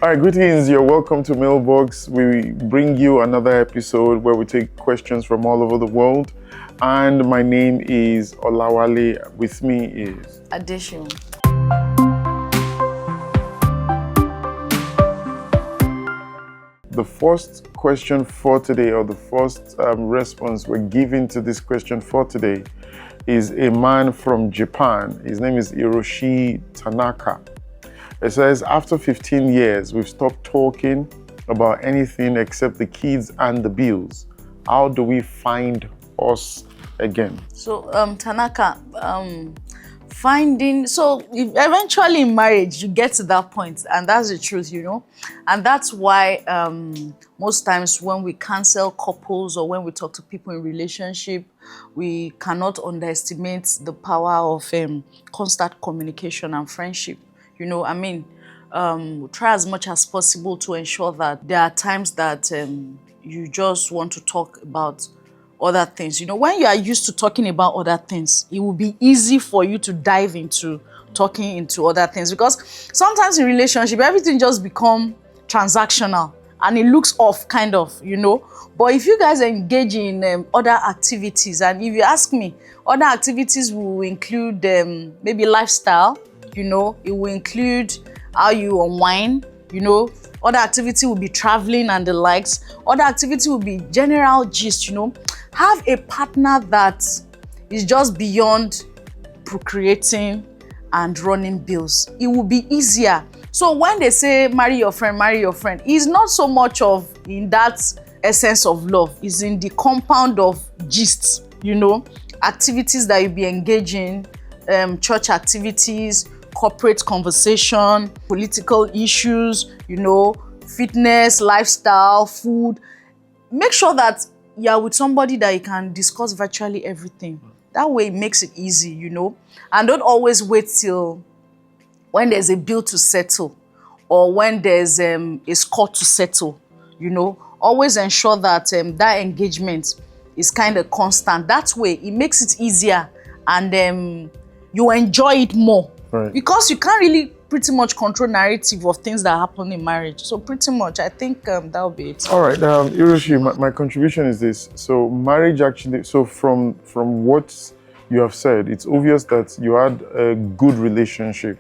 All right, greetings. You're welcome to MailBox. We bring you another episode where we take questions from all over the world. And my name is Olawale. With me is Addition. the first question for today, or the first response we're giving to this question for today, is a man from Japan. His name is Hiroshi Tanaka. It says, after 15 years, we've stopped talking about anything except the kids and the bills. How do we find us again? So, Tanaka, eventually in marriage, you get to that point, and that's the truth, and that's why most times when we counsel couples or when we talk to people in relationship, we cannot underestimate the power of constant communication and friendship. Try as much as possible to ensure that there are times that you just want to talk about other things. When you are used to talking about other things, it will be easy for you to dive into talking into other things, because sometimes in relationship, everything just become transactional and it looks off kind of, But if you guys engage in other activities, and if you ask me, other activities will include maybe lifestyle, it will include how you unwind, Other activity will be traveling and the likes. Other activity will be general gist, Have a partner that is just beyond procreating and running bills. It will be easier. So when they say marry your friend, it's not so much of in that essence of love. It's in the compound of gist, activities that you'll be engaging, church activities, corporate conversation, political issues, fitness, lifestyle, food. Make sure that you're with somebody that you can discuss virtually everything. That way it makes it easy, And don't always wait till when there's a bill to settle or when there's a score to settle, Always ensure that that engagement is kind of constant. That way it makes it easier and you enjoy it more. Right. Because you can't really pretty much control narrative of things that happen in marriage. So pretty much, I think that'll be it. All right, Hiroshi, my contribution is this. So marriage actually, from what you have said, it's obvious that you had a good relationship.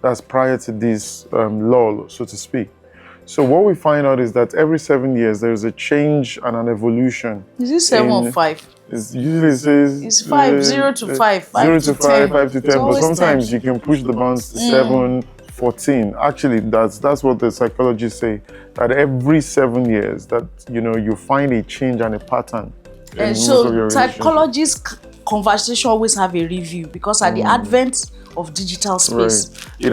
That's prior to this lull, so to speak. So what we find out is that every 7 years, there's a change and an evolution. Is it 7 or 5? It usually says it's 5, 0 to 5, 0 to 5, 5 to 10. But sometimes 10. you can push the bounds to 7, 14. Actually, that's what the psychologists say. That every 7 years, that you find a change and a pattern. And so psychologists' conversation always have a review, because at the advent of digital space, right, it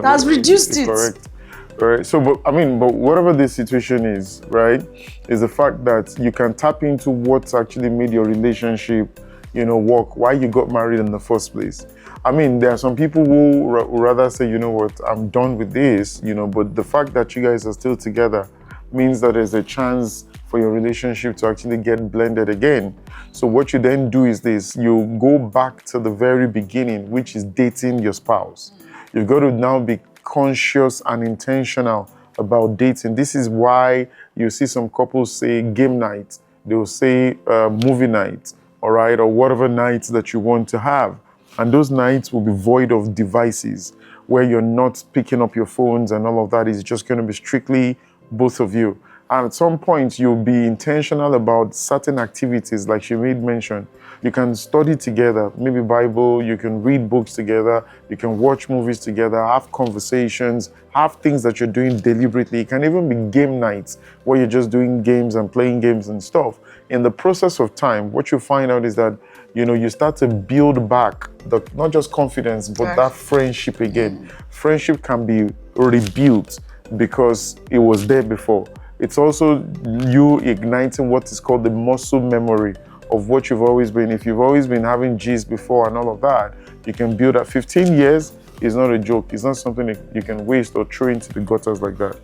has reduced it. Correct. Right. So, but whatever the situation is, right, is the fact that you can tap into what's actually made your relationship, work, why you got married in the first place. There are some people who rather say, I'm done with this, but the fact that you guys are still together means that there's a chance for your relationship to actually get blended again. So what you then do is this: you go back to the very beginning, which is dating your spouse. You've got to now be conscious and intentional about dating. This is why you see some couples say game night. They'll say movie night, all right, or whatever nights that you want to have. And those nights will be void of devices, where you're not picking up your phones and all of that. Is just going to be strictly both of you. And at some point, you'll be intentional about certain activities, like she made mention. You can study together, maybe Bible, you can read books together, you can watch movies together, have conversations, have things that you're doing deliberately. It can even be game nights, where you're just doing games and playing games and stuff. In the process of time, what you find out is that, you start to build back not just confidence, but that friendship again. Friendship can be rebuilt because it was there before. It's also you igniting what is called the muscle memory of what you've always been. If you've always been having G's before and all of that, you can build that. 15 years is not a joke. It's not something that you can waste or throw into the gutters like that.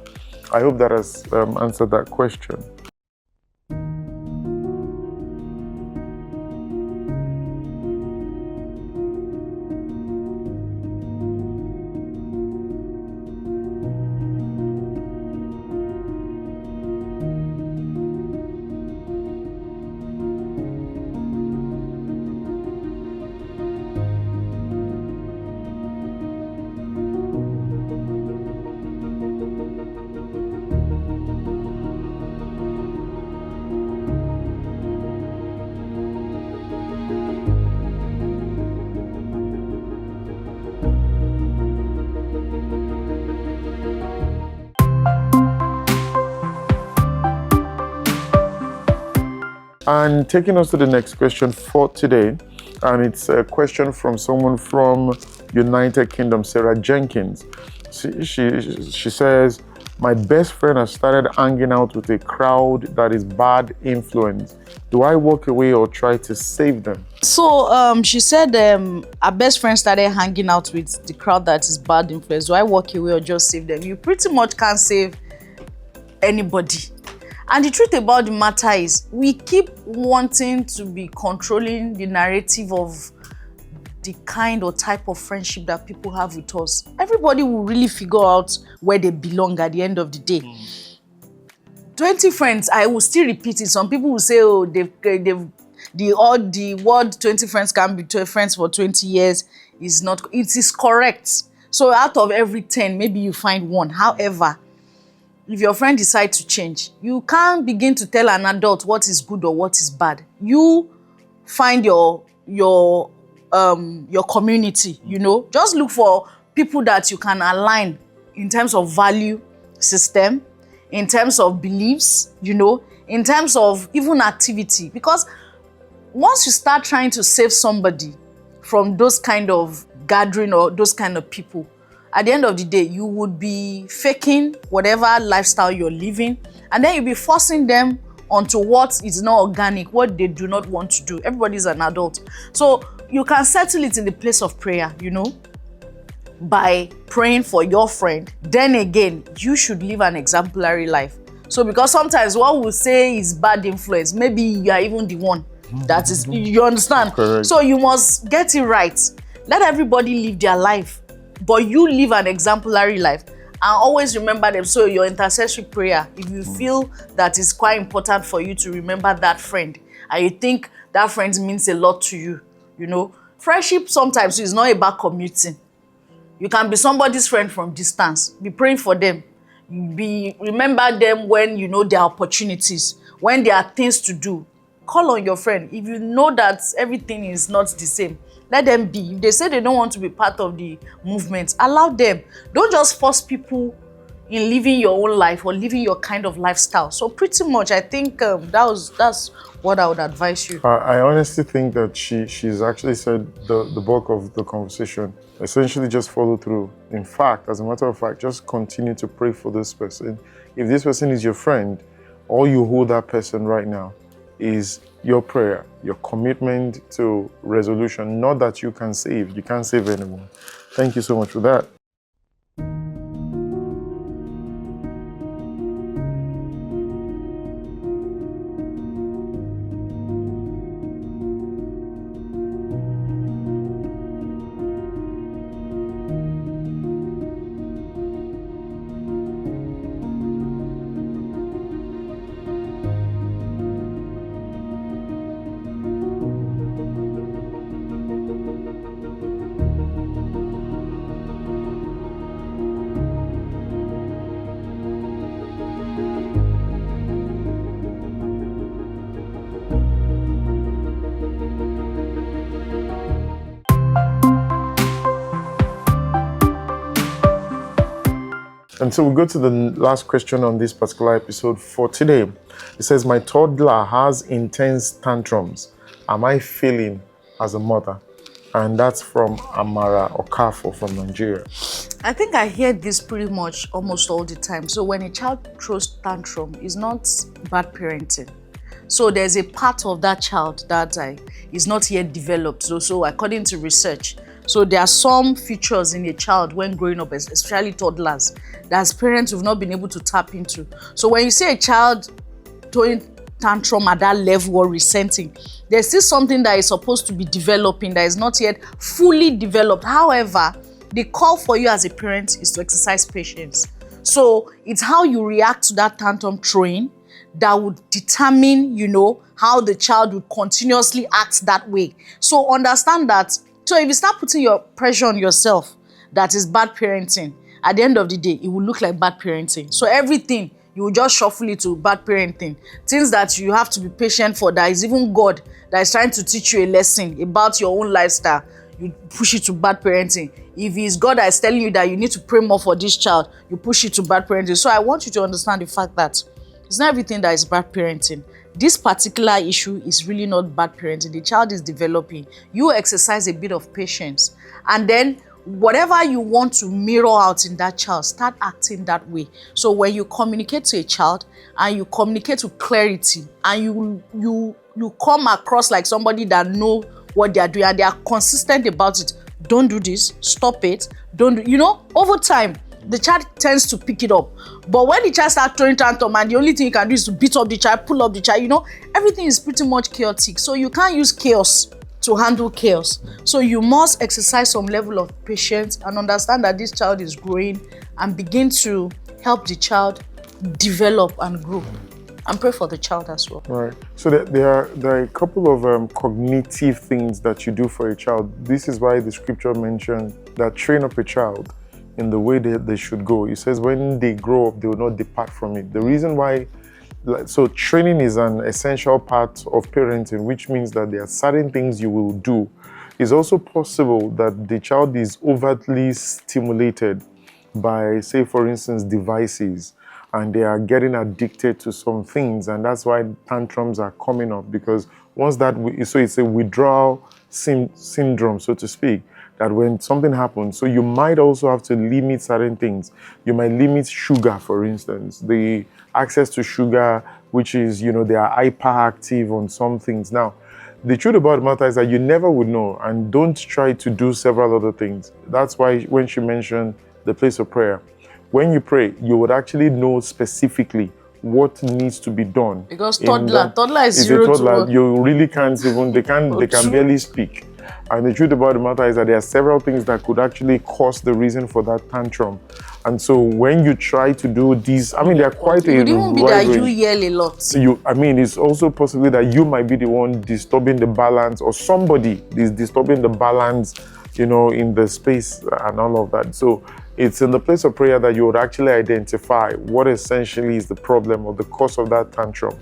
I hope that has answered that question. And taking us to the next question for today, and it's a question from someone from United Kingdom, Sarah Jenkins. She says, my best friend has started hanging out with a crowd that is bad influence. Do I walk away or try to save them? So she said her best friend started hanging out with the crowd that is bad influence. Do I walk away or just save them? You pretty much can't save anybody. And the truth about the matter is, we keep wanting to be controlling the narrative of the kind or type of friendship that people have with us. Everybody will really figure out where they belong at the end of the day. 20 friends, I will still repeat it. Some people will say, oh, the word 20 friends can be friends for 20 years is not, it is correct. So out of every 10, maybe you find one. However, if your friend decides to change, you can't begin to tell an adult what is good or what is bad. You find your community, you know. Just look for people that you can align in terms of value system, in terms of beliefs, you know, in terms of even activity. Because once you start trying to save somebody from those kind of gathering or those kind of people, at the end of the day, you would be faking whatever lifestyle you're living, and then you'll be forcing them onto what is not organic, what they do not want to do. Everybody's an adult. So you can settle it in the place of prayer, you know, by praying for your friend. Then again, you should live an exemplary life. So because sometimes what we say is bad influence, maybe you are even the one that is, you understand? Correct. So you must get it right. Let everybody live their life, but you live an exemplary life. And always remember them. So your intercessory prayer, if you feel that it's quite important for you to remember that friend, and you think that friend means a lot to you, you know, friendship sometimes is not about commuting. You can be somebody's friend from distance. Be praying for them. Remember them when you know there are opportunities, when there are things to do. Call on your friend. If you know that everything is not the same, let them be. If they say they don't want to be part of the movement, allow them. Don't just force people in living your own life or living your kind of lifestyle. So pretty much, I think that's what I would advise you. I honestly think that she's actually said the bulk of the conversation. Essentially just follow through. In fact, as a matter of fact, just continue to pray for this person. If this person is your friend, all you hold that person right now is your prayer, your commitment to resolution. Not that you can't save anyone. Thank you so much for that. And so we go to the last question on this particular episode for today. It says, my toddler has intense tantrums. Am I failing as a mother? And that's from Amara Okafo from Nigeria. I think I hear this pretty much almost all the time. So when a child throws tantrum, it's not bad parenting. So there's a part of that child that is not yet developed. So according to research, so there are some features in a child when growing up, especially toddlers, that as parents we've not been able to tap into. So when you see a child throwing tantrum at that level or resenting, there's still something that is supposed to be developing that is not yet fully developed. However, the call for you as a parent is to exercise patience. So it's how you react to that tantrum throwing that would determine, you know, how the child would continuously act that way. So understand that. So if you start putting your pressure on yourself, that is bad parenting. At the end of the day, it will look like bad parenting. So everything, you will just shuffle it to bad parenting. Things that you have to be patient for, that is even God that is trying to teach you a lesson about your own lifestyle, you push it to bad parenting. If it's God that is telling you that you need to pray more for this child, you push it to bad parenting. So I want you to understand the fact that it's not everything that is bad parenting. this particular issue is really not bad parenting. The child is developing. You exercise a bit of patience, and then whatever you want to mirror out in that child, start acting that way. So when you communicate to a child and you communicate with clarity, and you come across like somebody that know what they are doing and they are consistent about it. Don't do this, stop it, don't do, over time the child tends to pick it up. But when the child starts throwing tantrum and the only thing you can do is to beat up the child, pull up the child, everything is pretty much chaotic. So you can't use chaos to handle chaos. So you must exercise some level of patience and understand that this child is growing, and begin to help the child develop and grow. And pray for the child as well. Right. So there are a couple of cognitive things that you do for a child. This is why the scripture mentioned that train up a child in the way that they should go. It says when they grow up, they will not depart from it. The reason why, so training is an essential part of parenting, which means that there are certain things you will do. It's also possible that the child is overtly stimulated by, say, for instance, devices, and they are getting addicted to some things, and that's why tantrums are coming up, because once that, so it's a withdrawal syndrome, so to speak, that when something happens, so you might also have to limit certain things. You might limit sugar, for instance, the access to sugar, which is, they are hyperactive on some things. Now, the truth about the matter is that you never would know, and don't try to do several other things. That's why when she mentioned the place of prayer, when you pray, you would actually know specifically what needs to be done. Because toddler is 0 to 1. You really can't even, they can barely speak. And the truth about the matter is that there are several things that could actually cause the reason for that tantrum. And so when you try to do these, there are quite a It would even be that you yell a lot. It's also possibly that you might be the one disturbing the balance, or somebody is disturbing the balance, in the space and all of that. So it's in the place of prayer that you would actually identify what essentially is the problem or the cause of that tantrum.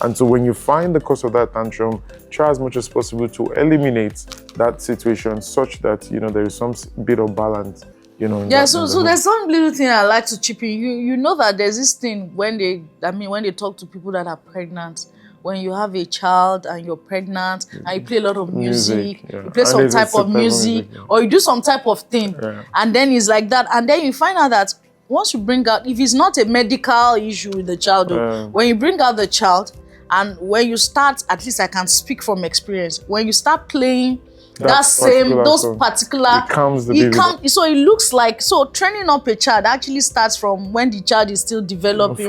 And so when you find the cause of that tantrum, try as much as possible to eliminate that situation such that, there is some bit of balance, So there's some little thing I like to chip in. You know that there's this thing when they talk to people that are pregnant. When you have a child and you're pregnant and you play a lot of music, yeah. you play some type of music, or you do some type of thing, and then it's like that. And then you find out that once you bring out, if it's not a medical issue with the child, when you bring out the child, and when you start, at least I can speak from experience, when you start playing it calms the baby. So it looks like, training up a child actually starts from when the child is still developing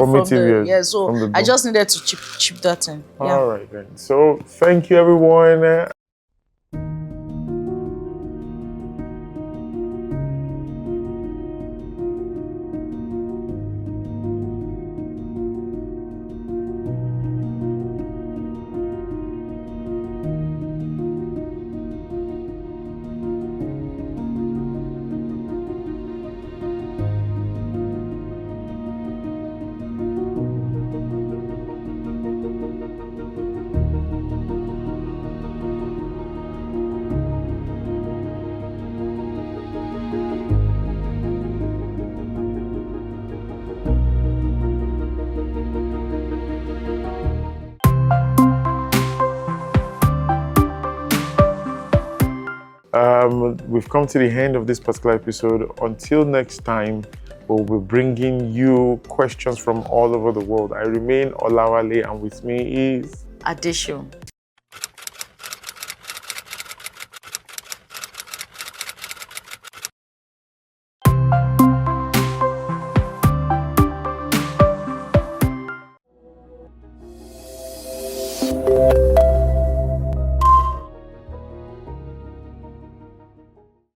I just needed to chip that in. All right then. So thank you everyone. We've come to the end of this particular episode. Until next time, we'll be bringing you questions from all over the world. I remain Olawale, and with me is Addition.